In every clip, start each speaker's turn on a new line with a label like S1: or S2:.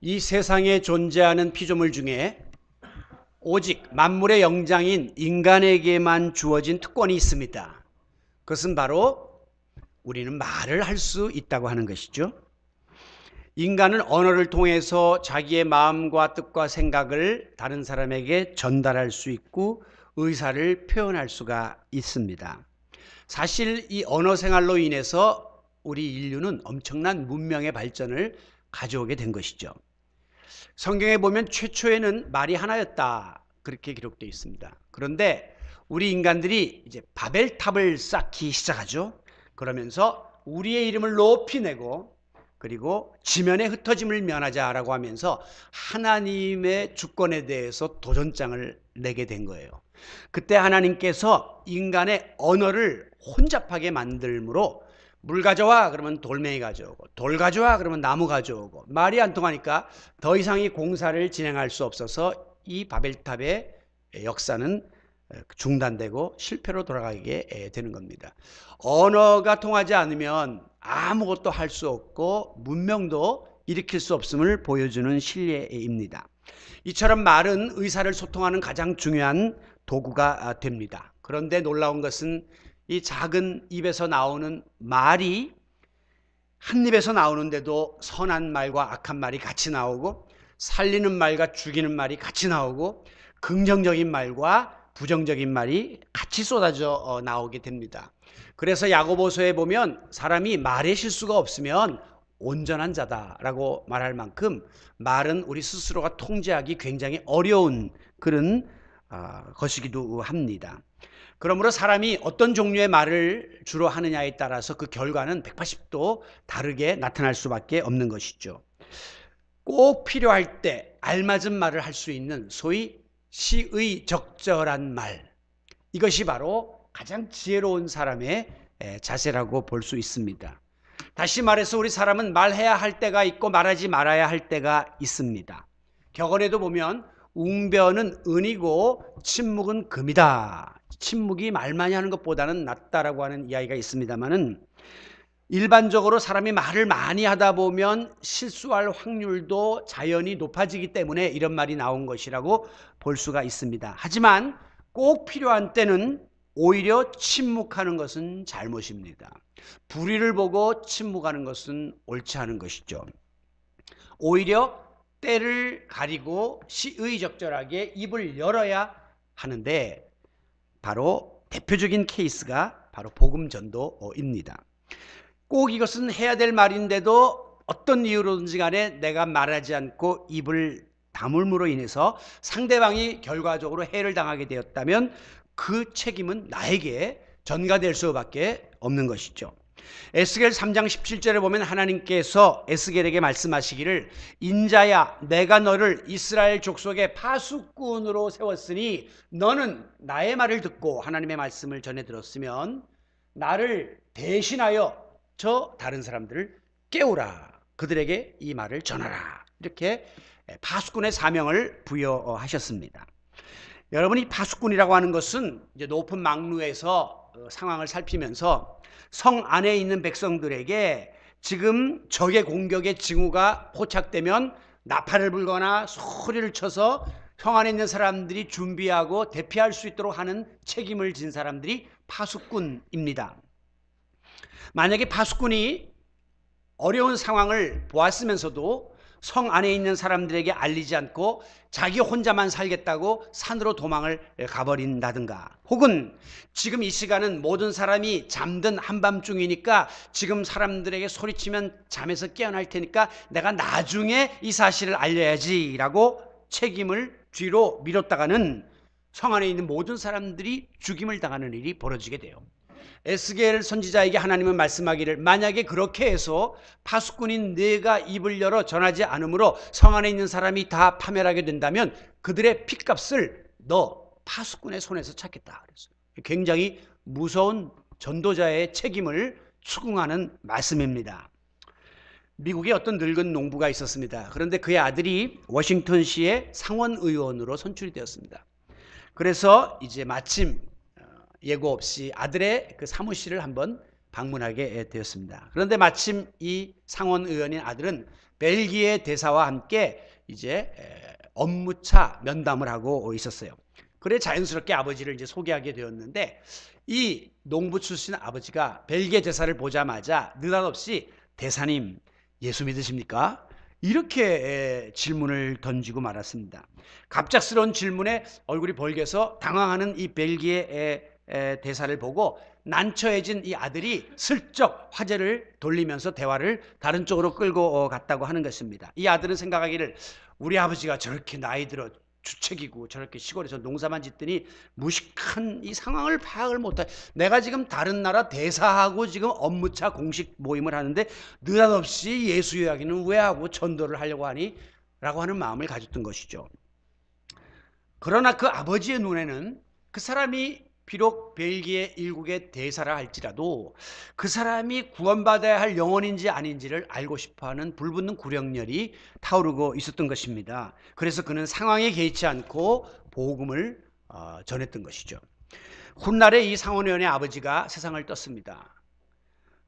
S1: 이 세상에 존재하는 피조물 중에 오직 만물의 영장인 인간에게만 주어진 특권이 있습니다. 그것은 바로 우리는 말을 할 수 있다고 하는 것이죠. 인간은 언어를 통해서 자기의 마음과 뜻과 생각을 다른 사람에게 전달할 수 있고 의사를 표현할 수가 있습니다. 사실 이 언어 생활로 인해서 우리 인류는 엄청난 문명의 발전을 가져오게 된 것이죠. 성경에 보면 최초에는 말이 하나였다, 그렇게 기록되어 있습니다. 그런데 우리 인간들이 이제 바벨탑을 쌓기 시작하죠. 그러면서 우리의 이름을 높이 내고 그리고 지면에 흩어짐을 면하자라고 하면서 하나님의 주권에 대해서 도전장을 내게 된 거예요. 그때 하나님께서 인간의 언어를 혼잡하게 만들므로 물 가져와 그러면 돌멩이 가져오고, 돌 가져와 그러면 나무 가져오고, 말이 안 통하니까 더 이상 이 공사를 진행할 수 없어서 이 바벨탑의 역사는 중단되고 실패로 돌아가게 되는 겁니다. 언어가 통하지 않으면 아무것도 할 수 없고 문명도 일으킬 수 없음을 보여주는 실례입니다. 이처럼 말은 의사를 소통하는 가장 중요한 도구가 됩니다. 그런데 놀라운 것은 이 작은 입에서 나오는 말이 한 입에서 나오는데도 선한 말과 악한 말이 같이 나오고, 살리는 말과 죽이는 말이 같이 나오고, 긍정적인 말과 부정적인 말이 같이 쏟아져 나오게 됩니다. 그래서 야고보서에 보면 사람이 말에 실수가 없으면 온전한 자다라고 말할 만큼 말은 우리 스스로가 통제하기 굉장히 어려운 그런 것이기도 합니다. 그러므로 사람이 어떤 종류의 말을 주로 하느냐에 따라서 그 결과는 180도 다르게 나타날 수밖에 없는 것이죠. 꼭 필요할 때 알맞은 말을 할 수 있는 소위 시의 적절한 말, 이것이 바로 가장 지혜로운 사람의 자세라고 볼 수 있습니다. 다시 말해서 우리 사람은 말해야 할 때가 있고 말하지 말아야 할 때가 있습니다. 격언에도 보면 웅변은 은이고 침묵은 금이다. 침묵이 말 많이 하는 것보다는 낫다라고 하는 이야기가 있습니다만은, 일반적으로 사람이 말을 많이 하다 보면 실수할 확률도 자연히 높아지기 때문에 이런 말이 나온 것이라고 볼 수가 있습니다. 하지만 꼭 필요한 때는 오히려 침묵하는 것은 잘못입니다. 불의를 보고 침묵하는 것은 옳지 않은 것이죠. 오히려 때를 가리고 시의적절하게 입을 열어야 하는데, 바로 대표적인 케이스가 바로 복음 전도입니다. 꼭 이것은 해야 될 말인데도 어떤 이유로든지 간에 내가 말하지 않고 입을 다물므로 인해서 상대방이 결과적으로 해를 당하게 되었다면 그 책임은 나에게 전가될 수밖에 없는 것이죠. 에스겔 3장 17절에 보면 하나님께서 에스겔에게 말씀하시기를, 인자야 내가 너를 이스라엘 족속의 파수꾼으로 세웠으니 너는 나의 말을 듣고 하나님의 말씀을 전해 들었으면 나를 대신하여 저 다른 사람들을 깨우라, 그들에게 이 말을 전하라, 이렇게 파수꾼의 사명을 부여하셨습니다. 여러분, 이 파수꾼이라고 하는 것은 이제 높은 망루에서 상황을 살피면서 성 안에 있는 백성들에게 지금 적의 공격의 징후가 포착되면 나팔을 불거나 소리를 쳐서 성 안에 있는 사람들이 준비하고 대피할 수 있도록 하는 책임을 진 사람들이 파수꾼입니다. 만약에 파수꾼이 어려운 상황을 보았으면서도 성 안에 있는 사람들에게 알리지 않고 자기 혼자만 살겠다고 산으로 도망을 가버린다든가, 혹은 지금 이 시간은 모든 사람이 잠든 한밤중이니까 지금 사람들에게 소리치면 잠에서 깨어날 테니까 내가 나중에 이 사실을 알려야지 라고 책임을 뒤로 미뤘다가는 성 안에 있는 모든 사람들이 죽임을 당하는 일이 벌어지게 돼요. 에스겔 선지자에게 하나님은 말씀하기를, 만약에 그렇게 해서 파수꾼인 내가 입을 열어 전하지 않으므로 성 안에 있는 사람이 다 파멸하게 된다면 그들의 핏값을 너 파수꾼의 손에서 찾겠다 그랬어요. 굉장히 무서운 전도자의 책임을 추궁하는 말씀입니다. 미국에 어떤 늙은 농부가 있었습니다. 그런데 그의 아들이 워싱턴시의 상원의원으로 선출이 되었습니다. 그래서 이제 마침 예고 없이 아들의 그 사무실을 한번 방문하게 되었습니다. 그런데 마침 이 상원 의원인 아들은 벨기에 대사와 함께 이제 업무차 면담을 하고 있었어요. 그래 자연스럽게 아버지를 이제 소개하게 되었는데 이 농부 출신 아버지가 벨기에 대사를 보자마자 느닷없이 대사님 예수 믿으십니까? 이렇게 질문을 던지고 말았습니다. 갑작스러운 질문에 얼굴이 벌게서 당황하는 이 벨기에 대사를 보고 난처해진 이 아들이 슬쩍 화제를 돌리면서 대화를 다른 쪽으로 끌고 갔다고 하는 것입니다. 이 아들은 생각하기를 우리 아버지가 저렇게 나이 들어 주책이고 저렇게 시골에서 농사만 짓더니 무식한 이 상황을 파악을 못해. 내가 지금 다른 나라 대사하고 지금 업무차 공식 모임을 하는데 느닷없이 예수 이야기는 왜 하고 전도를 하려고 하니? 라고 하는 마음을 가졌던 것이죠. 그러나 그 아버지의 눈에는 그 사람이 비록 벨기에 일국의 대사라 할지라도 그 사람이 구원받아야 할 영혼인지 아닌지를 알고 싶어하는 불붙는 구령열이 타오르고 있었던 것입니다. 그래서 그는 상황에 개의치 않고 복음을 전했던 것이죠. 훗날에 이 상원의원의 아버지가 세상을 떴습니다.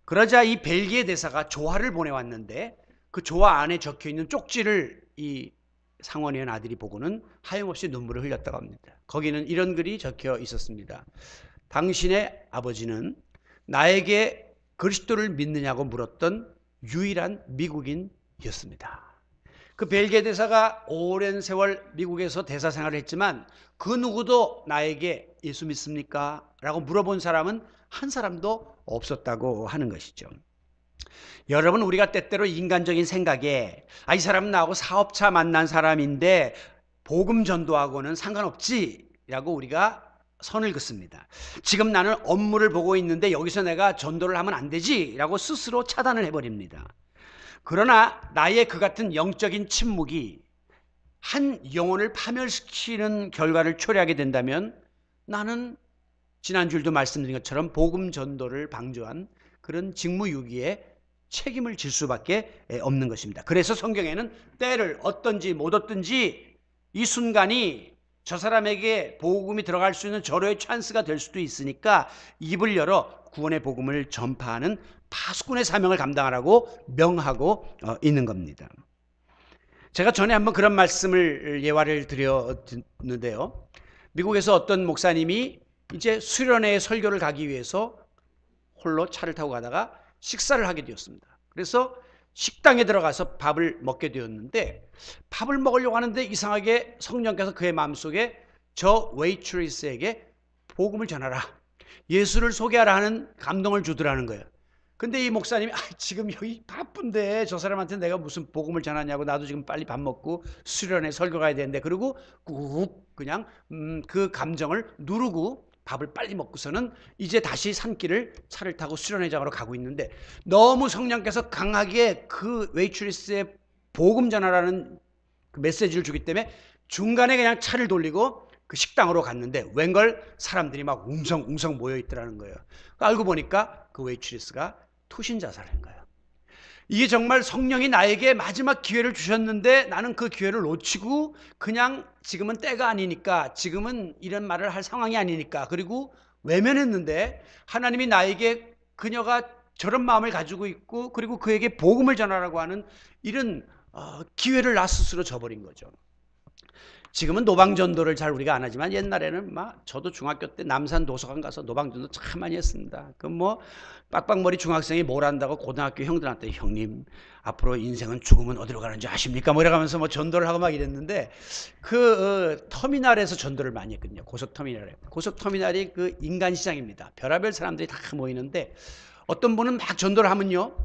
S1: 그러자 이 벨기에 대사가 조화를 보내왔는데 그 조화 안에 적혀있는 쪽지를 이 상원의원 아들이 보고는 하염없이 눈물을 흘렸다고 합니다. 거기는 이런 글이 적혀 있었습니다. 당신의 아버지는 나에게 그리스도를 믿느냐고 물었던 유일한 미국인이었습니다. 그 벨기에 대사가 오랜 세월 미국에서 대사 생활을 했지만 그 누구도 나에게 예수 믿습니까? 라고 물어본 사람은 한 사람도 없었다고 하는 것이죠. 여러분, 우리가 때때로 인간적인 생각에 이 사람은 나하고 사업차 만난 사람인데 복음 전도하고는 상관없지 라고 우리가 선을 긋습니다. 지금 나는 업무를 보고 있는데 여기서 내가 전도를 하면 안 되지 라고 스스로 차단을 해버립니다. 그러나 나의 그 같은 영적인 침묵이 한 영혼을 파멸시키는 결과를 초래하게 된다면 나는 지난주에도 말씀드린 것처럼 복음 전도를 방조한 그런 직무유기에 책임을 질 수밖에 없는 것입니다. 그래서 성경에는 때를 얻든지 못 얻든지 이 순간이 저 사람에게 복음이 들어갈 수 있는 절호의 찬스가 될 수도 있으니까 입을 열어 구원의 복음을 전파하는 파수꾼의 사명을 감당하라고 명하고 있는 겁니다. 제가 전에 한번 그런 말씀을 예화를 드렸는데요. 미국에서 어떤 목사님이 이제 수련회 설교를 가기 위해서 홀로 차를 타고 가다가 식사를 하게 되었습니다. 그래서 식당에 들어가서 밥을 먹게 되었는데 밥을 먹으려고 하는데 이상하게 성령께서 그의 마음속에 저 웨이트리스에게 복음을 전하라, 예수를 소개하라 하는 감동을 주더라는 거예요. 근데 이 목사님이 지금 여기 바쁜데 저 사람한테 내가 무슨 복음을 전하냐고, 나도 지금 빨리 밥 먹고 수련회 설교 가야 되는데, 그리고 꾹 그냥 그 감정을 누르고 밥을 빨리 먹고서는 이제 다시 산길을 차를 타고 수련회장으로 가고 있는데 너무 성령께서 강하게 그 웨이트리스의 복음 전하라는 그 메시지를 주기 때문에 중간에 그냥 차를 돌리고 그 식당으로 갔는데 웬걸 사람들이 막 웅성웅성 모여 있더라는 거예요. 알고 보니까 그 웨이트리스가 투신 자살한 거예요. 이게 정말 성령이 나에게 마지막 기회를 주셨는데 나는 그 기회를 놓치고 그냥 지금은 때가 아니니까, 지금은 이런 말을 할 상황이 아니니까, 그리고 외면했는데 하나님이 나에게 그녀가 저런 마음을 가지고 있고 그리고 그에게 복음을 전하라고 하는 이런 기회를 나 스스로 저버린 거죠. 지금은 노방전도를 잘 우리가 안 하지만 옛날에는 저도 중학교 때 남산 도서관 가서 노방전도 참 많이 했습니다. 그 빡빡머리 중학생이 뭘 한다고 고등학교 형들한테 형님 앞으로 인생은 죽으면 어디로 가는지 아십니까? 이래가면서 전도를 하고 막 이랬는데 그 터미널에서 전도를 많이 했거든요. 고속터미널에. 고속터미널이 그 인간시장입니다. 별의별 사람들이 다 모이는데 어떤 분은 막 전도를 하면요,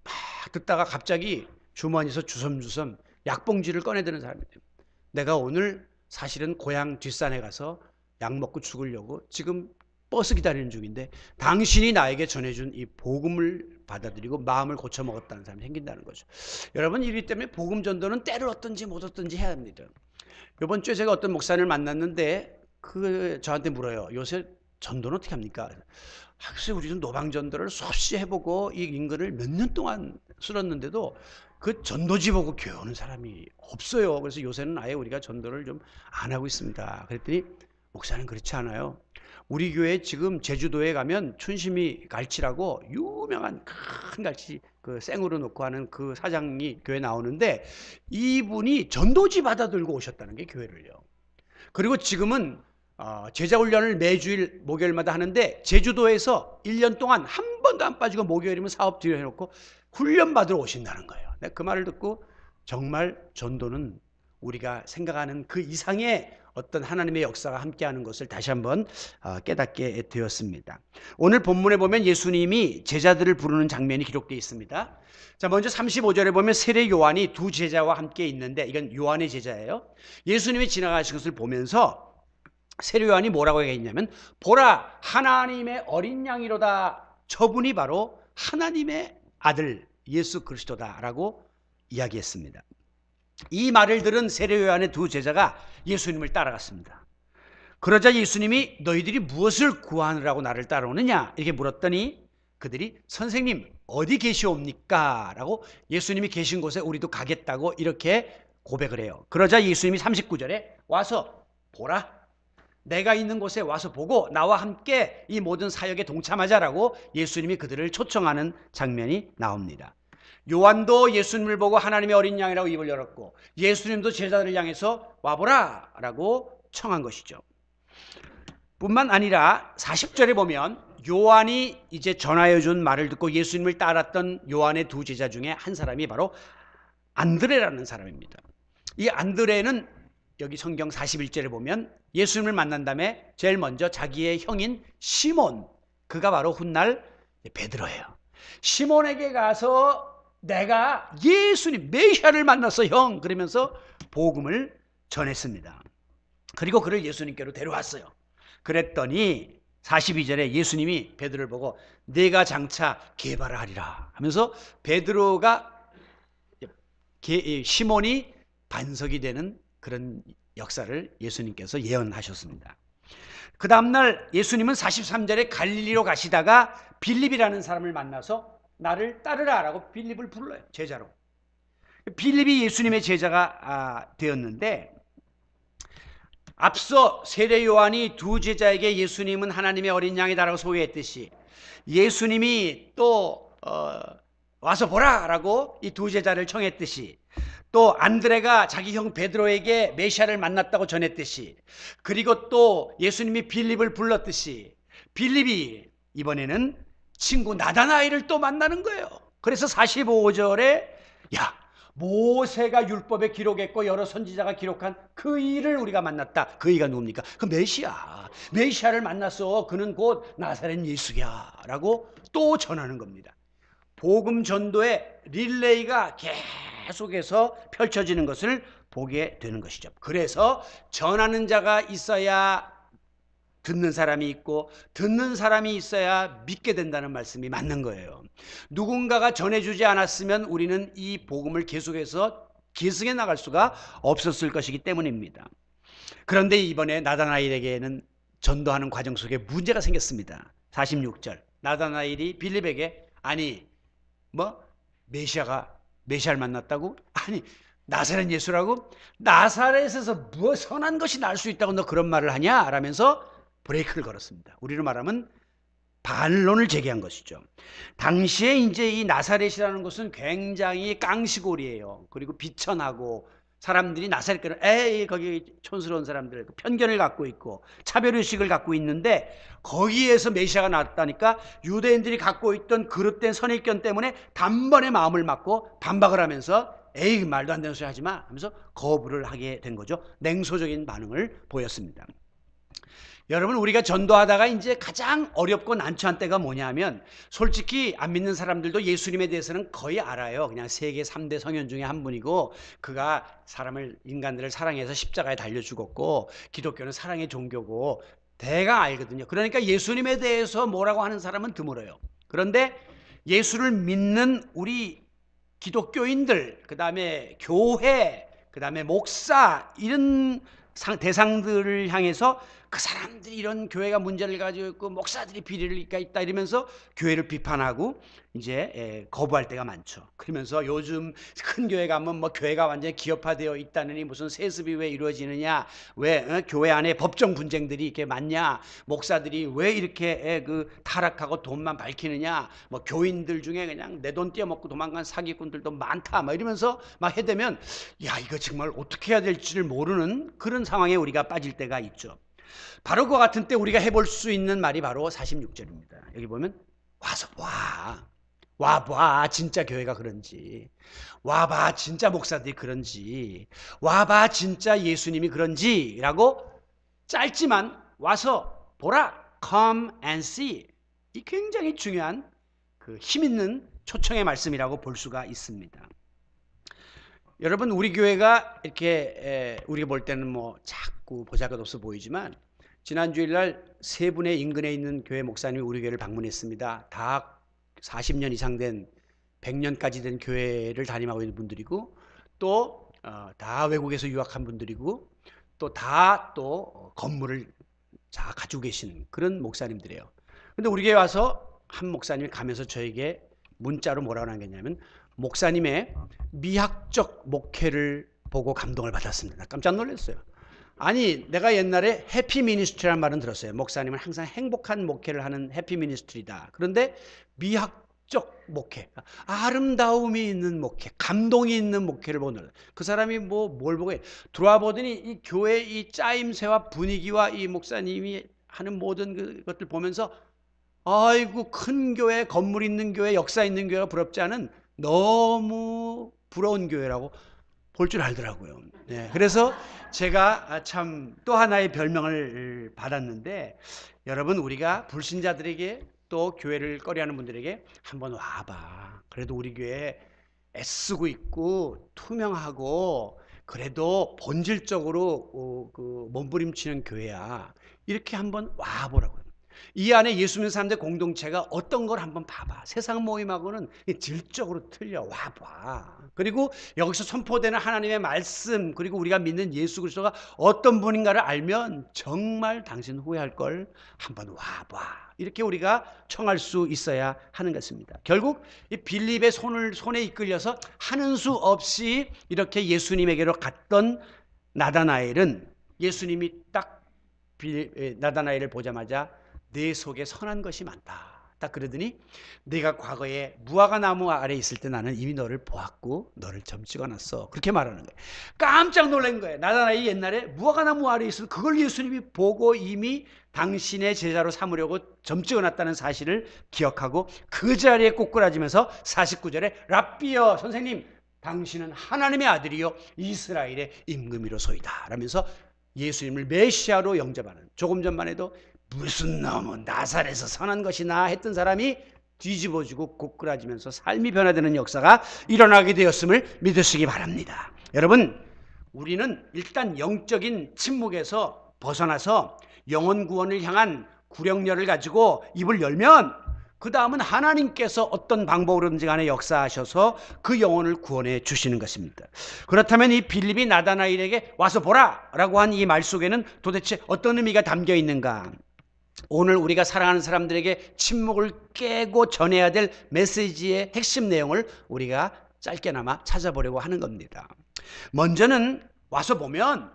S1: 막 듣다가 갑자기 주머니에서 주섬주섬 약봉지를 꺼내드는 사람이 돼요. 내가 오늘 사실은 고향 뒷산에 가서 약 먹고 죽으려고 지금 버스 기다리는 중인데 당신이 나에게 전해준 이 복음을 받아들이고 마음을 고쳐 먹었다는 사람이 생긴다는 거죠. 여러분, 이리 때문에 복음 전도는 때를 얻든지 못 얻든지 해야 합니다. 이번 주에 제가 어떤 목사님을 만났는데 저한테 물어요. 요새 전도는 어떻게 합니까? 글쎄 우리는 노방 전도를 수없이 해보고 이 인근을 몇 년 동안 쓸었는데도 그 전도지 보고 교회 오는 사람이 없어요. 그래서 요새는 아예 우리가 전도를 좀 안 하고 있습니다. 그랬더니 목사는 그렇지 않아요. 우리 교회 지금 제주도에 가면 춘심이 갈치라고 유명한 큰 갈치 그 생으로 놓고 하는 그 사장이 교회 나오는데 이분이 전도지 받아 들고 오셨다는 게 교회를요. 그리고 지금은 제자훈련을 매주일 목요일마다 하는데 제주도에서 1년 동안 한 번도 안 빠지고 목요일이면 사업 들여놓고 훈련 받으러 오신다는 거예요. 내가 그 말을 듣고 정말 전도는 우리가 생각하는 그 이상의 어떤 하나님의 역사가 함께하는 것을 다시 한번 깨닫게 되었습니다. 오늘 본문에 보면 예수님이 제자들을 부르는 장면이 기록되어 있습니다. 자, 먼저 35절에 보면 세례 요한이 두 제자와 함께 있는데 이건 요한의 제자예요. 예수님이 지나가신 것을 보면서 세례 요한이 뭐라고 얘기했냐면 보라 하나님의 어린 양이로다. 저분이 바로 하나님의 아들 예수 그리스도다라고 이야기했습니다. 이 말을 들은 세례 요한의 두 제자가 예수님을 따라갔습니다. 그러자 예수님이 너희들이 무엇을 구하느라고 나를 따라오느냐 이렇게 물었더니 그들이 선생님 어디 계시옵니까? 라고 예수님이 계신 곳에 우리도 가겠다고 이렇게 고백을 해요. 그러자 예수님이 39절에 와서 보라 내가 있는 곳에 와서 보고 나와 함께 이 모든 사역에 동참하자라고 예수님이 그들을 초청하는 장면이 나옵니다. 요한도 예수님을 보고 하나님의 어린 양이라고 입을 열었고 예수님도 제자들을 향해서 와보라 라고 청한 것이죠. 뿐만 아니라 40절에 보면 요한이 이제 전하여 준 말을 듣고 예수님을 따랐던 요한의 두 제자 중에 한 사람이 바로 안드레라는 사람입니다. 이 안드레는 여기 성경 41절에 보면 예수님을 만난 다음에 제일 먼저 자기의 형인 시몬, 그가 바로 훗날 베드로예요. 시몬에게 가서 내가 예수님 메시아를 만났어 형 그러면서 복음을 전했습니다. 그리고 그를 예수님께로 데려왔어요. 그랬더니 42절에 예수님이 베드로를 보고 내가 장차 게바를 하리라 하면서 베드로가 시몬이 반석이 되는 그런 역사를 예수님께서 예언하셨습니다. 그 다음날 예수님은 43절에 갈릴리로 가시다가 빌립이라는 사람을 만나서 나를 따르라 라고 빌립을 불러요. 제자로. 빌립이 예수님의 제자가 되었는데 앞서 세례 요한이 두 제자에게 예수님은 하나님의 어린 양이다라고 소개했듯이 예수님이 또 와서 보라 라고 이 두 제자를 청했듯이 또 안드레가 자기 형 베드로에게 메시아를 만났다고 전했듯이 그리고 또 예수님이 빌립을 불렀듯이 빌립이 이번에는 친구 나다나엘을 또 만나는 거예요. 그래서 45절에 야 모세가 율법에 기록했고 여러 선지자가 기록한 그 이를 우리가 만났다. 그 이가 누굽니까? 그 메시아를 만났어. 그는 곧 나사렛 예수야 라고 또 전하는 겁니다. 복음 전도의 릴레이가 계속해서 펼쳐지는 것을 보게 되는 것이죠. 그래서 전하는 자가 있어야 듣는 사람이 있고 듣는 사람이 있어야 믿게 된다는 말씀이 맞는 거예요. 누군가가 전해주지 않았으면 우리는 이 복음을 계속해서 계승해 나갈 수가 없었을 것이기 때문입니다. 그런데 이번에 나다나엘에게는 전도하는 과정 속에 문제가 생겼습니다. 46절 나다나엘이 빌립에게 아니 메시아를 만났다고? 아니 나사렛 예수라고? 나사렛에서 뭐 선한 것이 날 수 있다고 너 그런 말을 하냐? 라면서 브레이크를 걸었습니다. 우리로 말하면 반론을 제기한 것이죠. 당시에 이제 이 나사렛이라는 곳은 굉장히 깡시골이에요. 그리고 비천하고 사람들이 나사렛교는 에이 거기 촌스러운 사람들 편견을 갖고 있고 차별의식을 갖고 있는데 거기에서 메시아가 나왔다니까 유대인들이 갖고 있던 그릇된 선입견 때문에 단번에 마음을 막고 반박을 하면서 에이 말도 안 되는 소리 하지 마 하면서 거부를 하게 된 거죠. 냉소적인 반응을 보였습니다. 여러분 우리가 전도하다가 이제 가장 어렵고 난처한 때가 뭐냐면 솔직히 안 믿는 사람들도 예수님에 대해서는 거의 알아요. 그냥 세계 3대 성현 중에 한 분이고 그가 인간들을 사랑해서 십자가에 달려 죽었고 기독교는 사랑의 종교고 대강 알거든요. 그러니까 예수님에 대해서 뭐라고 하는 사람은 드물어요. 그런데 예수를 믿는 우리 기독교인들, 그 다음에 교회, 그 다음에 목사 이런 대상들을 향해서 그 사람들이 이런 교회가 문제를 가지고 있고 목사들이 비리를 있다 이러면서 교회를 비판하고 이제 거부할 때가 많죠. 그러면서 요즘 큰 교회 가면 뭐 교회가 완전히 기업화되어 있다느니 무슨 세습이 왜 이루어지느냐, 왜 교회 안에 법정 분쟁들이 이렇게 많냐, 목사들이 왜 이렇게 그 타락하고 돈만 밝히느냐, 뭐 교인들 중에 그냥 내 돈 떼어먹고 도망간 사기꾼들도 많다, 막 이러면서 막 해대면 야, 이거 정말 어떻게 해야 될지를 모르는 그런 상황에 우리가 빠질 때가 있죠. 바로 그와 같은 때 우리가 해볼 수 있는 말이 바로 46절입니다. 여기 보면 와서 봐. 와봐 진짜 교회가 그런지, 와봐 진짜 목사들이 그런지, 와봐 진짜 예수님이 그런지 라고 짧지만 와서 보라, come and see. 이 굉장히 중요한 그 힘 있는 초청의 말씀이라고 볼 수가 있습니다. 여러분, 우리 교회가 이렇게 우리가 볼 때는 뭐 자꾸 보잘것없어 보이지만 지난 주일날 세 분의 인근에 있는 교회 목사님이 우리 교회를 방문했습니다. 다 40년 이상 된 100년까지 된 교회를 담임하고 있는 분들이고 또 다 외국에서 유학한 분들이고 또 다 또 건물을 다 가지고 계신 그런 목사님들이에요. 근데 우리 교회 와서 한 목사님이 가면서 저에게 문자로 뭐라고 남겼냐면 목사님의 미학적 목회를 보고 감동을 받았습니다. 깜짝 놀랐어요. 아니, 내가 옛날에 해피 미니스트리라는 말은 들었어요. 목사님은 항상 행복한 목회를 하는 해피 미니스트리다. 그런데 미학적 목회, 아름다움이 있는 목회, 감동이 있는 목회를 보는 그 사람이 뭘 보고 해. 들어와 보더니 이 교회 이 짜임새와 분위기와 이 목사님이 하는 모든 것들 보면서 아이고, 큰 교회, 건물 있는 교회, 역사 있는 교회가 부럽지 않은 너무 부러운 교회라고 볼 줄 알더라고요. 네, 그래서 제가 참 또 하나의 별명을 받았는데, 여러분, 우리가 불신자들에게 또 교회를 꺼려하는 분들에게 한번 와봐. 그래도 우리 교회 애쓰고 있고 투명하고 그래도 본질적으로 그 몸부림치는 교회야. 이렇게 한번 와보라고요. 이 안에 예수 믿는 사람들 공동체가 어떤 걸 한번 봐봐. 세상 모임하고는 질적으로 틀려. 와봐. 그리고 여기서 선포되는 하나님의 말씀, 그리고 우리가 믿는 예수 그리스도가 어떤 분인가를 알면 정말 당신 후회할 걸 한번 와봐. 이렇게 우리가 청할 수 있어야 하는 것입니다. 결국 이 빌립의 손에 이끌려서 하는 수 없이 이렇게 예수님에게로 갔던 나다나엘은 예수님이 딱 나다나엘을 보자마자 내 속에 선한 것이 많다. 딱 그러더니 내가 과거에 무화과 나무 아래 있을 때 나는 이미 너를 보았고 너를 점 찍어놨어. 그렇게 말하는 거예요. 깜짝 놀란 거예요. 나다나엘이 옛날에 무화과 나무 아래 있을 그걸 예수님이 보고 이미 당신의 제자로 삼으려고 점 찍어놨다는 사실을 기억하고 그 자리에 꼬꾸라지면서 49절에 랍비여, 선생님, 당신은 하나님의 아들이요 이스라엘의 임금이로소이다 라면서 예수님을 메시아로 영접하는, 조금 전만 해도 무슨 놈은 나사렛에서 선한 것이나 했던 사람이 뒤집어지고 고꾸라지면서 삶이 변화되는 역사가 일어나게 되었음을 믿으시기 바랍니다. 여러분, 우리는 일단 영적인 침묵에서 벗어나서 영혼 구원을 향한 구령열을 가지고 입을 열면 그 다음은 하나님께서 어떤 방법으로든지 간에 역사하셔서 그 영혼을 구원해 주시는 것입니다. 그렇다면 이 빌립이 나다나엘에게 와서 보라 라고 한 이 말 속에는 도대체 어떤 의미가 담겨 있는가? 오늘 우리가 사랑하는 사람들에게 침묵을 깨고 전해야 될 메시지의 핵심 내용을 우리가 짧게나마 찾아보려고 하는 겁니다. 먼저는 와서 보면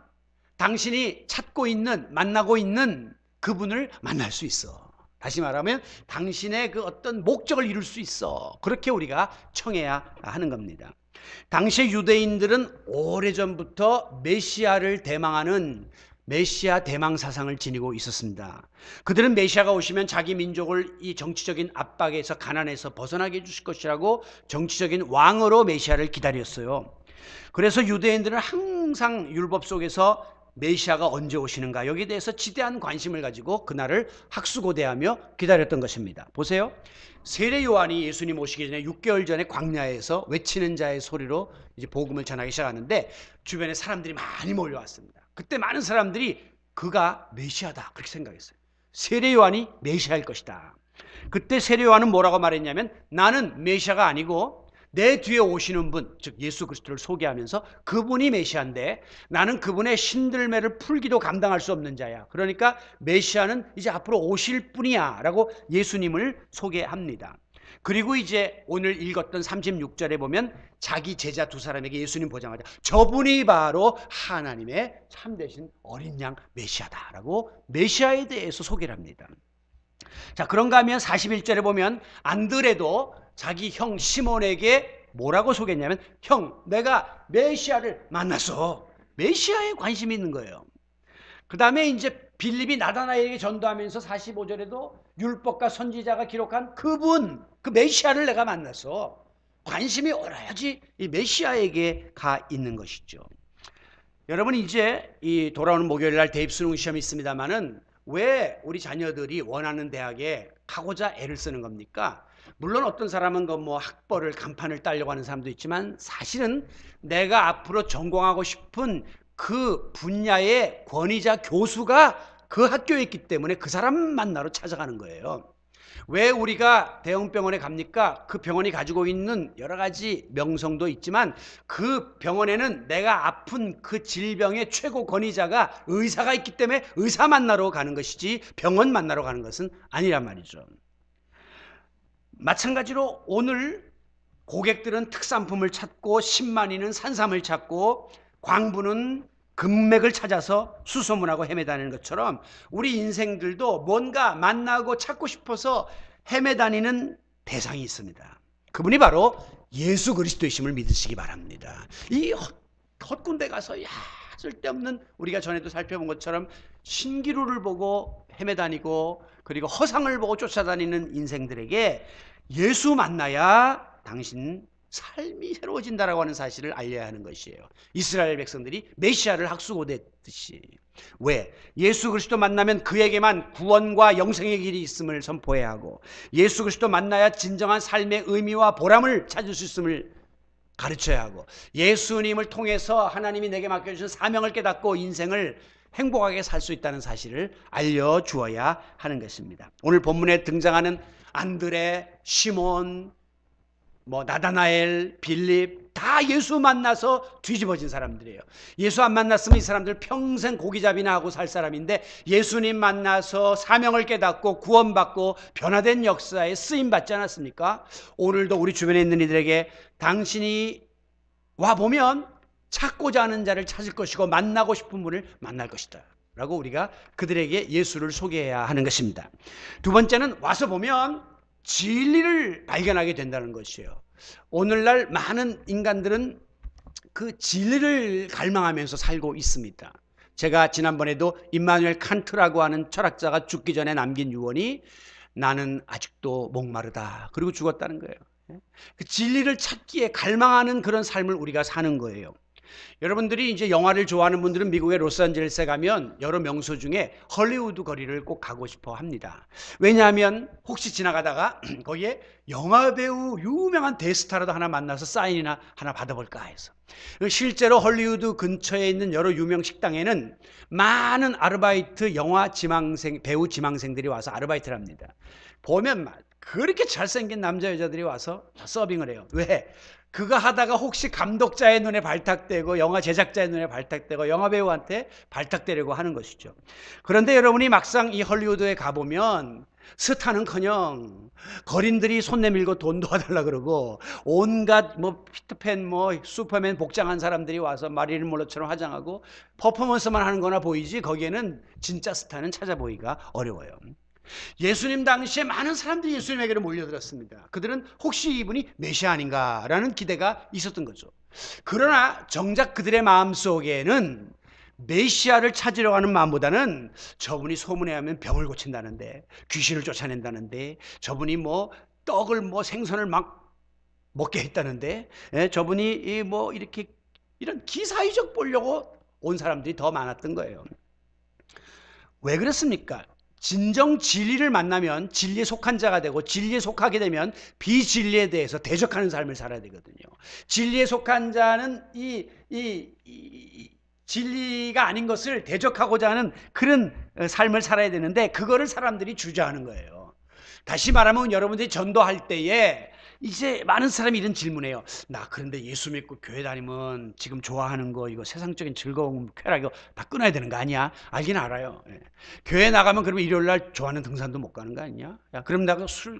S1: 당신이 찾고 있는, 만나고 있는 그분을 만날 수 있어. 다시 말하면 당신의 그 어떤 목적을 이룰 수 있어. 그렇게 우리가 청해야 하는 겁니다. 당시 유대인들은 오래전부터 메시아를 대망하는 메시아 대망 사상을 지니고 있었습니다. 그들은 메시아가 오시면 자기 민족을 이 정치적인 압박에서, 가난에서 벗어나게 해주실 것이라고 정치적인 왕으로 메시아를 기다렸어요. 그래서 유대인들은 항상 율법 속에서 메시아가 언제 오시는가, 여기에 대해서 지대한 관심을 가지고 그날을 학수고대하며 기다렸던 것입니다. 보세요. 세례 요한이 예수님 오시기 전에 6개월 전에 광야에서 외치는 자의 소리로 이제 복음을 전하기 시작하는데 주변에 사람들이 많이 몰려왔습니다. 그때 많은 사람들이 그가 메시아다 그렇게 생각했어요. 세례 요한이 메시아일 것이다. 그때 세례 요한은 뭐라고 말했냐면 나는 메시아가 아니고 내 뒤에 오시는 분, 즉 예수 그리스도를 소개하면서 그분이 메시아인데 나는 그분의 신들매를 풀기도 감당할 수 없는 자야. 그러니까 메시아는 이제 앞으로 오실 분이야 라고 예수님을 소개합니다. 그리고 이제 오늘 읽었던 36절에 보면 자기 제자 두 사람에게 예수님 보자마자 저분이 바로 하나님의 참되신 어린 양 메시아다라고 메시아에 대해서 소개를 합니다. 자, 그런가 하면 41절에 보면 안드레도 자기 형 시몬에게 뭐라고 소개했냐면 형, 내가 메시아를 만났어. 메시아에 관심이 있는 거예요. 그 다음에 이제 빌립이 나다나엘에게 전도하면서 45절에도 율법과 선지자가 기록한 그분, 그 메시아를 내가 만났어. 관심이 오로지 이 메시아에게 가 있는 것이죠. 여러분, 이제 이 돌아오는 목요일 날 대입 수능 시험이 있습니다만은 왜 우리 자녀들이 원하는 대학에 가고자 애를 쓰는 겁니까? 물론 어떤 사람은 그 뭐 학벌을 간판을 따려고 하는 사람도 있지만 사실은 내가 앞으로 전공하고 싶은 그 분야의 권위자 교수가 그 학교에 있기 때문에 그 사람 만나러 찾아가는 거예요. 왜 우리가 대형 병원에 갑니까? 그 병원이 가지고 있는 여러 가지 명성도 있지만 그 병원에는 내가 아픈 그 질병의 최고 권위자가 의사가 있기 때문에 의사 만나러 가는 것이지 병원 만나러 가는 것은 아니란 말이죠. 마찬가지로 오늘 고객들은 특산품을 찾고 신만이는 산삼을 찾고 광부는 금맥을 찾아서 수소문하고 헤매다니는 것처럼 우리 인생들도 뭔가 만나고 찾고 싶어서 헤매다니는 대상이 있습니다. 그분이 바로 예수 그리스도이심을 믿으시기 바랍니다. 이 헛군데 가서 쓸데없는 우리가 전에도 살펴본 것처럼 신기루를 보고 헤매다니고 그리고 허상을 보고 쫓아다니는 인생들에게 예수 만나야 당신 삶이 새로워진다라고 하는 사실을 알려야 하는 것이에요. 이스라엘 백성들이 메시아를 학수고대했듯이. 왜? 예수 그리스도 만나면 그에게만 구원과 영생의 길이 있음을 선포해야 하고 예수 그리스도 만나야 진정한 삶의 의미와 보람을 찾을 수 있음을 가르쳐야 하고 예수님을 통해서 하나님이 내게 맡겨주신 사명을 깨닫고 인생을 행복하게 살 수 있다는 사실을 알려주어야 하는 것입니다. 오늘 본문에 등장하는 안드레, 시몬, 나다나엘, 빌립 다 예수 만나서 뒤집어진 사람들이에요. 예수 안 만났으면 이 사람들 평생 고기잡이나 하고 살 사람인데 예수님 만나서 사명을 깨닫고 구원받고 변화된 역사에 쓰임받지 않았습니까? 오늘도 우리 주변에 있는 이들에게 당신이 와보면 찾고자 하는 자를 찾을 것이고 만나고 싶은 분을 만날 것이다 라고 우리가 그들에게 예수를 소개해야 하는 것입니다. 두 번째는 와서 보면 진리를 발견하게 된다는 것이에요. 오늘날 많은 인간들은 그 진리를 갈망하면서 살고 있습니다. 제가 지난번에도 임마누엘 칸트라고 하는 철학자가 죽기 전에 남긴 유언이 나는 아직도 목마르다. 그리고 죽었다는 거예요. 그 진리를 찾기에 갈망하는 그런 삶을 우리가 사는 거예요. 여러분들이 이제 영화를 좋아하는 분들은 미국의 로스앤젤레스에 가면 여러 명소 중에 헐리우드 거리를 꼭 가고 싶어 합니다. 왜냐하면 혹시 지나가다가 거기에 영화배우 유명한 대스타라도 하나 만나서 사인이나 하나 받아볼까 해서. 실제로 헐리우드 근처에 있는 여러 유명 식당에는 많은 아르바이트 영화 지망생, 배우 지망생들이 와서 아르바이트를 합니다. 보면 그렇게 잘생긴 남자 여자들이 와서 서빙을 해요. 왜? 그거 하다가 혹시 감독자의 눈에 발탁되고 영화 제작자의 눈에 발탁되고 영화배우한테 발탁되려고 하는 것이죠. 그런데 여러분이 막상 이 헐리우드에 가보면 스타는커녕 거린들이 손 내밀고 돈 도와달라 그러고 온갖 피터팬 슈퍼맨 복장한 사람들이 와서 마릴린 monroe처럼 화장하고 퍼포먼스만 하는 거나 보이지 거기에는 진짜 스타는 찾아보기가 어려워요. 예수님 당시에 많은 사람들이 예수님에게로 몰려들었습니다. 그들은 혹시 이분이 메시아 아닌가라는 기대가 있었던 거죠. 그러나 정작 그들의 마음속에는 메시아를 찾으려고 하는 마음보다는 저분이 소문에 하면 병을 고친다는데 귀신을 쫓아낸다는데 저분이 떡을 생선을 막 먹게 했다는데 저분이 이렇게 이런 기사의적 보려고 온 사람들이 더 많았던 거예요. 왜 그렇습니까? 진정 진리를 만나면 진리에 속한 자가 되고 진리에 속하게 되면 비진리에 대해서 대적하는 삶을 살아야 되거든요. 진리에 속한 자는 이 진리가 아닌 것을 대적하고자 하는 그런 삶을 살아야 되는데 그거를 사람들이 주저하는 거예요. 다시 말하면 여러분들이 전도할 때에 이제 많은 사람이 이런 질문해요. 나 그런데 예수 믿고 교회 다니면 지금 좋아하는 거 이거 세상적인 즐거움, 쾌락 이거 다 끊어야 되는 거 아니야? 알긴 알아요. 예. 교회 나가면 그러면 일요일 날 좋아하는 등산도 못 가는 거 아니냐? 야, 그럼 나가 술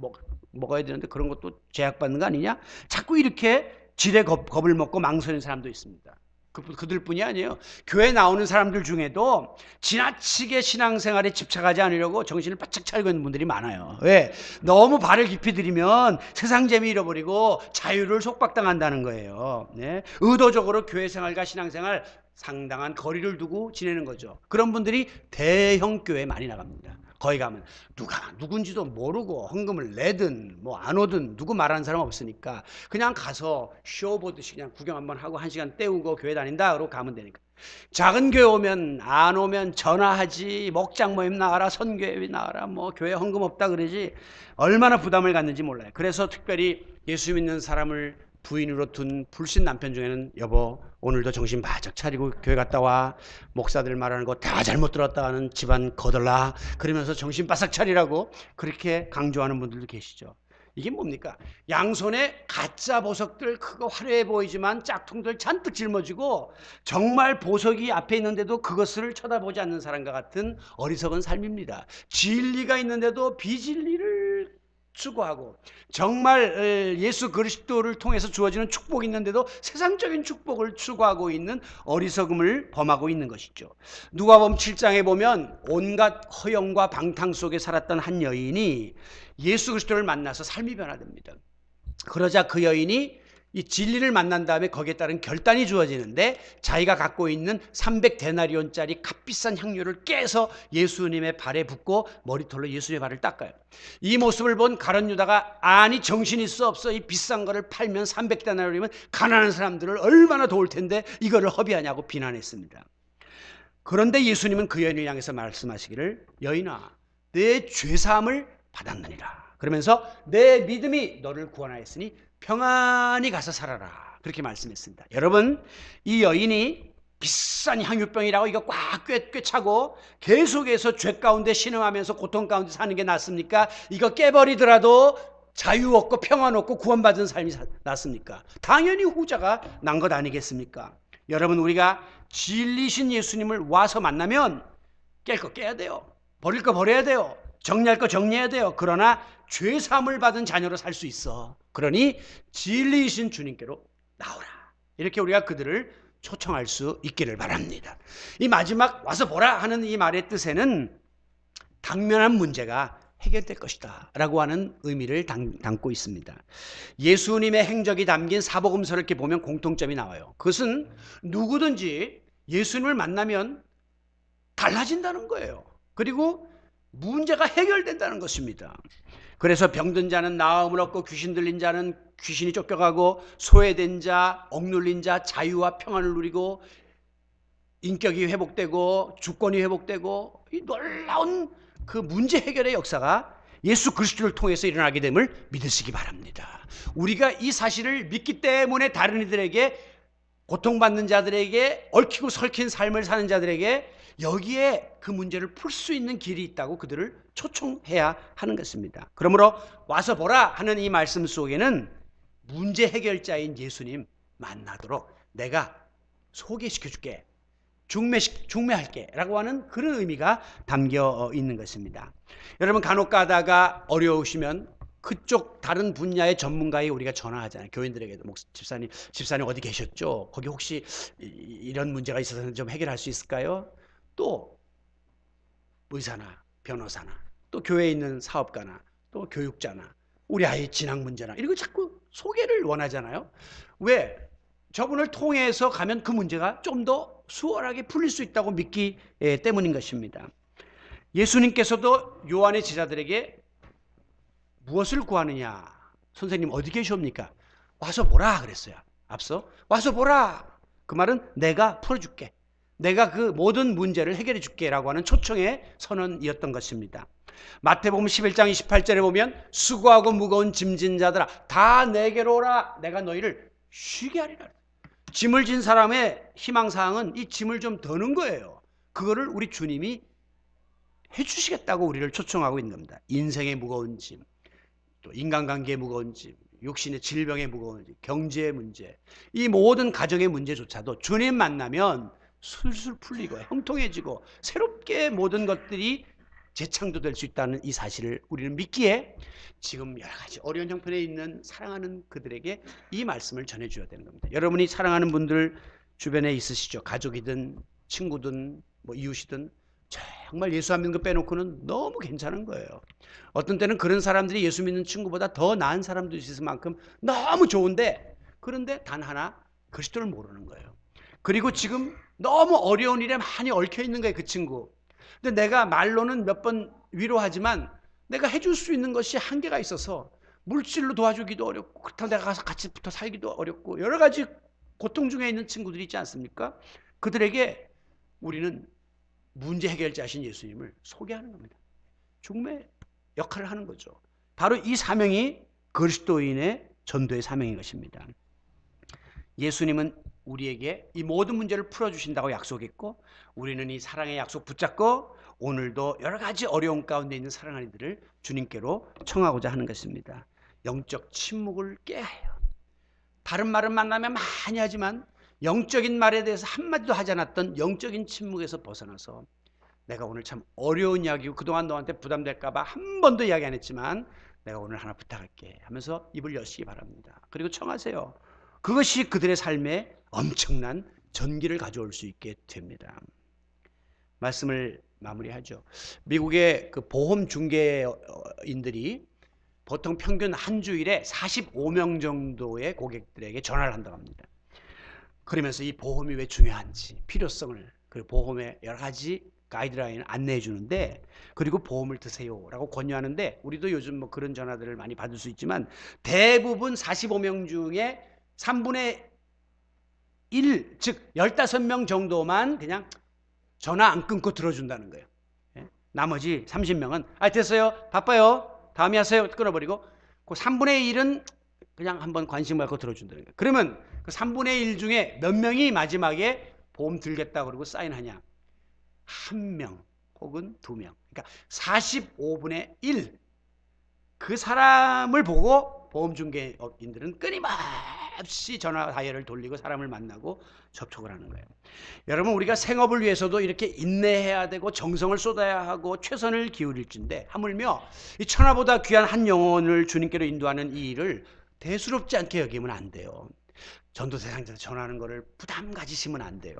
S1: 막 먹어야 되는데 그런 것도 제약받는 거 아니냐? 자꾸 이렇게 지레 겁을 먹고 망설이는 사람도 있습니다. 그들뿐이 아니에요. 교회 나오는 사람들 중에도 지나치게 신앙생활에 집착하지 않으려고 정신을 바짝 차리고 있는 분들이 많아요. 왜? 너무 발을 깊이 들이면 세상 재미 잃어버리고 자유를 속박당한다는 거예요. 네? 의도적으로 교회 생활과 신앙생활 상당한 거리를 두고 지내는 거죠. 그런 분들이 대형 교회에 많이 나갑니다. 거기 가면 누가 누군지도 모르고 헌금을 내든 뭐 안 오든 누구 말하는 사람 없으니까 그냥 가서 쇼 보듯이 그냥 구경 한번 하고 1시간 때우고 교회 다닌다 그러고 가면 되니까. 작은 교회 오면 안 오면 전화하지, 목장 모임 나가라, 선교회 나가라, 뭐 교회 헌금 없다 그러지. 얼마나 부담을 갖는지 몰라요. 그래서 특별히 예수 믿는 사람을 부인으로 둔 불신 남편 중에는 여보 오늘도 정신 바짝 차리고 교회 갔다 와. 목사들 말하는 거 다 잘못 들었다 하는 집안 거들라. 그러면서 정신 바싹 차리라고 그렇게 강조하는 분들도 계시죠. 이게 뭡니까? 양손에 가짜 보석들 크고 화려해 보이지만 짝퉁들 잔뜩 짊어지고 정말 보석이 앞에 있는데도 그것을 쳐다보지 않는 사람과 같은 어리석은 삶입니다. 진리가 있는데도 비진리를 추구하고 정말 예수 그리스도를 통해서 주어지는 축복이 있는데도 세상적인 축복을 추구하고 있는 어리석음을 범하고 있는 것이죠. 누가복음 7장에 보면 온갖 허영과 방탕 속에 살았던 한 여인이 예수 그리스도를 만나서 삶이 변화됩니다. 그러자 그 여인이 이 진리를 만난 다음에 거기에 따른 결단이 주어지는데 자기가 갖고 있는 300데나리온짜리 값비싼 향료를 깨서 예수님의 발에 붓고 머리털로 예수님의 발을 닦아요. 이 모습을 본 가룟 유다가 아니 정신이 있어 없어 이 비싼 거를 팔면 300데나리온이면 가난한 사람들을 얼마나 도울 텐데 이거를 허비하냐고 비난했습니다. 그런데 예수님은 그 여인을 향해서 말씀하시기를 여인아 내 죄사함을 받았느니라. 그러면서 내 믿음이 너를 구원하였으니 평안히 가서 살아라. 그렇게 말씀했습니다. 여러분 이 여인이 비싼 향유병이라고 이거 꽉 꿰차고 계속해서 죄 가운데 신음하면서 고통 가운데 사는 게 낫습니까? 이거 깨버리더라도 자유 얻고 평안 얻고 구원받은 삶이 낫습니까? 당연히 후자가 난 것 아니겠습니까? 여러분 우리가 진리신 예수님을 와서 만나면 깰 거 깨야 돼요. 버릴 거 버려야 돼요. 정리할 거 정리해야 돼요. 그러나 죄사함을 받은 자녀로 살 수 있어. 그러니 진리이신 주님께로 나오라. 이렇게 우리가 그들을 초청할 수 있기를 바랍니다. 이 마지막 와서 보라 하는 이 말의 뜻에는 당면한 문제가 해결될 것이다 라고 하는 의미를 담고 있습니다. 예수님의 행적이 담긴 사복음서를 이렇게 보면 공통점이 나와요. 그것은 누구든지 예수님을 만나면 달라진다는 거예요. 그리고 문제가 해결된다는 것입니다. 그래서 병든 자는 나음을 얻고 귀신 들린 자는 귀신이 쫓겨가고 소외된 자, 억눌린 자 자유와 평안을 누리고 인격이 회복되고 주권이 회복되고 이 놀라운 그 문제 해결의 역사가 예수 그리스도를 통해서 일어나게 됨을 믿으시기 바랍니다. 우리가 이 사실을 믿기 때문에 다른 이들에게 고통받는 자들에게 얽히고 설킨 삶을 사는 자들에게 여기에 그 문제를 풀 수 있는 길이 있다고 그들을 초청해야 하는 것입니다. 그러므로 와서 보라 하는 이 말씀 속에는 문제 해결자인 예수님 만나도록 내가 소개시켜줄게, 중매할게 라고 하는 그런 의미가 담겨 있는 것입니다. 여러분 간혹 가다가 어려우시면 그쪽 다른 분야의 전문가에 우리가 전화하잖아요. 교인들에게도 집사님 어디 계셨죠? 거기 혹시 이런 문제가 있어서 좀 해결할 수 있을까요? 또 의사나 변호사나 또 교회에 있는 사업가나 또 교육자나 우리 아이의 진학 문제나 이런 거 자꾸 소개를 원하잖아요. 왜? 저분을 통해서 가면 그 문제가 좀 더 수월하게 풀릴 수 있다고 믿기 때문인 것입니다. 예수님께서도 요한의 제자들에게 무엇을 구하느냐? 선생님 어디 계십니까? 와서 보라 그랬어요. 앞서 와서 보라. 그 말은 내가 풀어줄게. 내가 그 모든 문제를 해결해 줄게 라고 하는 초청의 선언이었던 것입니다. 마태복음 11장 28절에 보면 수고하고 무거운 짐진 자들아 다 내게로 오라. 내가 너희를 쉬게 하리라. 짐을 진 사람의 희망사항은 이 짐을 좀 더는 거예요. 그거를 우리 주님이 해주시겠다고 우리를 초청하고 있는 겁니다. 인생의 무거운 짐, 또 인간관계의 무거운지, 육신의 질병의 무거운지, 경제의 문제, 이 모든 가정의 문제조차도 주님 만나면 술술 풀리고 형통해지고 새롭게 모든 것들이 재창조될 수 있다는 이 사실을 우리는 믿기에 지금 여러 가지 어려운 형편에 있는 사랑하는 그들에게 이 말씀을 전해줘야 되는 겁니다. 여러분이 사랑하는 분들 주변에 있으시죠? 가족이든 친구든 뭐 이웃이든 정말 예수 안 믿는 거 빼놓고는 너무 괜찮은 거예요. 어떤 때는 그런 사람들이 예수 믿는 친구보다 더 나은 사람도 있을 만큼 너무 좋은데, 그런데 단 하나 그리스도를 모르는 거예요. 그리고 지금 너무 어려운 일에 많이 얽혀 있는 거예요, 그 친구. 근데 내가 말로는 몇 번 위로하지만 내가 해줄 수 있는 것이 한계가 있어서 물질로 도와주기도 어렵고, 그렇다고 내가 가서 같이 붙어 살기도 어렵고, 여러 가지 고통 중에 있는 친구들이 있지 않습니까? 그들에게 우리는 문제 해결자신 예수님을 소개하는 겁니다. 죽음의 역할을 하는 거죠. 바로 이 사명이 그리스도인의 전도의 사명인 것입니다. 예수님은 우리에게 이 모든 문제를 풀어주신다고 약속했고, 우리는 이 사랑의 약속 붙잡고 오늘도 여러 가지 어려움 가운데 있는 사랑하는 이들을 주님께로 청하고자 하는 것입니다. 영적 침묵을 깨야 해요. 다른 말은 만나면 많이 하지만 영적인 말에 대해서 한마디도 하지 않았던 영적인 침묵에서 벗어나서, 내가 오늘 참 어려운 이야기고 그동안 너한테 부담될까 봐 한 번도 이야기 안 했지만 내가 오늘 하나 부탁할게 하면서 입을 여시기 바랍니다. 그리고 청하세요. 그것이 그들의 삶에 엄청난 전기를 가져올 수 있게 됩니다. 말씀을 마무리하죠. 미국의 그 보험 중개인들이 보통 평균 한 주일에 45명 정도의 고객들에게 전화를 한다고 합니다. 그러면서 이 보험이 왜 중요한지, 필요성을, 그리고 보험의 여러 가지 가이드라인을 안내해 주는데, 그리고 보험을 드세요라고 권유하는데, 우리도 요즘 뭐 그런 전화들을 많이 받을 수 있지만 대부분 45명 중에 3분의 1, 즉 15명 정도만 그냥 전화 안 끊고 들어준다는 거예요. 나머지 30명은 됐어요, 바빠요, 다음에 하세요, 끊어버리고, 그 3분의 1은 그냥 한번 관심 갖고 들어준다는 거예요. 그러면 그 3분의 1 중에 몇 명이 마지막에 보험 들겠다 그러고 사인하냐? 1명 혹은 2명. 그러니까 45분의 1. 그 사람을 보고 보험중개인들은 끊임없이 전화 다이얼을 돌리고 사람을 만나고 접촉을 하는 거예요. 여러분, 우리가 생업을 위해서도 이렇게 인내해야 되고 정성을 쏟아야 하고 최선을 기울일진데, 하물며 이 천하보다 귀한 한 영혼을 주님께로 인도하는 이 일을 대수롭지 않게 여기면 안 돼요. 전도대상자한테 전하는 거를 부담 가지시면 안 돼요.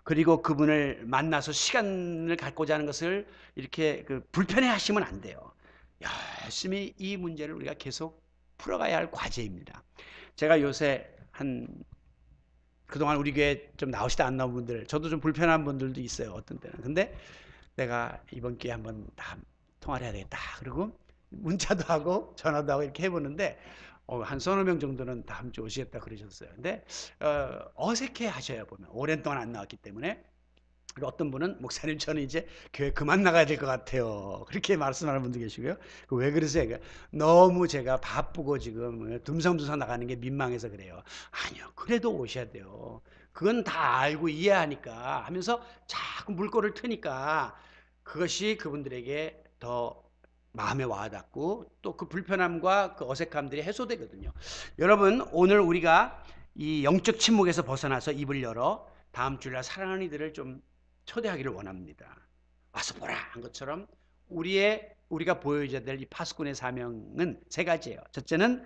S1: 그리고 그분을 만나서 시간을 갖고자 하는 것을 이렇게 불편해 하시면 안 돼요. 열심히 이 문제를 우리가 계속 풀어가야 할 과제입니다. 제가 요새 그동안 우리 교회 좀 나오시다 안 나온 분들, 저도 좀 불편한 분들도 있어요, 어떤 때는. 근데 내가 이번 기회에 한번 다 통화를 해야 되겠다, 그리고 문자도 하고 전화도 하고 이렇게 해보는데 한 서너 명 정도는 다음 주 오시겠다 그러셨어요. 근데 어색해 하셔야, 보면 오랜 동안 안 나왔기 때문에. 그리고 어떤 분은 목사님, 저는 이제 교회 그만 나가야 될 것 같아요, 그렇게 말씀하는 분도 계시고요. 왜 그러세요? 그러니까 너무 제가 바쁘고 지금 듬성듬성 나가는 게 민망해서 그래요. 아니요, 그래도 오셔야 돼요. 그건 다 알고 이해하니까 하면서 자꾸 물꼬를 트니까 그것이 그분들에게 더 마음에 와닿고 또 그 불편함과 그 어색함들이 해소되거든요. 여러분, 오늘 우리가 이 영적 침묵에서 벗어나서 입을 열어 다음 주일날 사랑하는 이들을 좀 초대하기를 원합니다. 와서 보라 한 것처럼 우리가 보여줘야 될 이 파수꾼의 사명은 세 가지예요. 첫째는,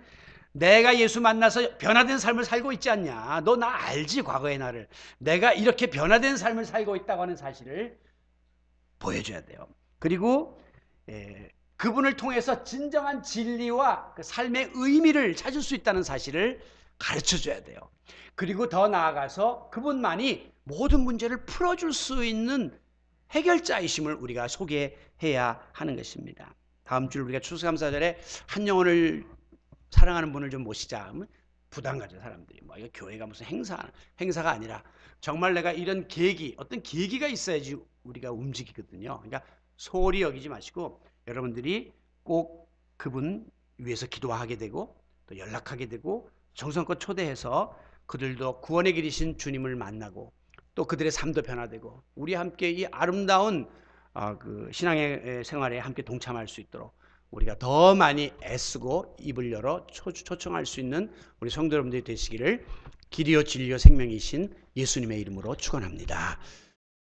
S1: 내가 예수 만나서 변화된 삶을 살고 있지 않냐? 너 나 알지? 과거의 나를. 내가 이렇게 변화된 삶을 살고 있다고 하는 사실을 보여줘야 돼요. 그리고 그분을 통해서 진정한 진리와 그 삶의 의미를 찾을 수 있다는 사실을 가르쳐줘야 돼요. 그리고 더 나아가서 그분만이 모든 문제를 풀어줄 수 있는 해결자이심을 우리가 소개해야 하는 것입니다. 다음 주 우리가 추수감사절에 한 영혼을 사랑하는 분을 좀 모시자 하면 부담 가져, 사람들이. 이거 교회가 무슨 행사가 아니라 정말 내가 이런 어떤 계기가 있어야지 우리가 움직이거든요. 그러니까 소홀히 여기지 마시고 여러분들이 꼭 그분 위해서 기도하게 되고 또 연락하게 되고 정성껏 초대해서 그들도 구원의 길이신 주님을 만나고 또 그들의 삶도 변화되고 우리 함께 이 아름다운 그 신앙의 생활에 함께 동참할 수 있도록 우리가 더 많이 애쓰고 입을 열어 초청할 수 있는 우리 성도 여러분들이 되시기를 길이요 진리요 생명이신 예수님의 이름으로 축원합니다.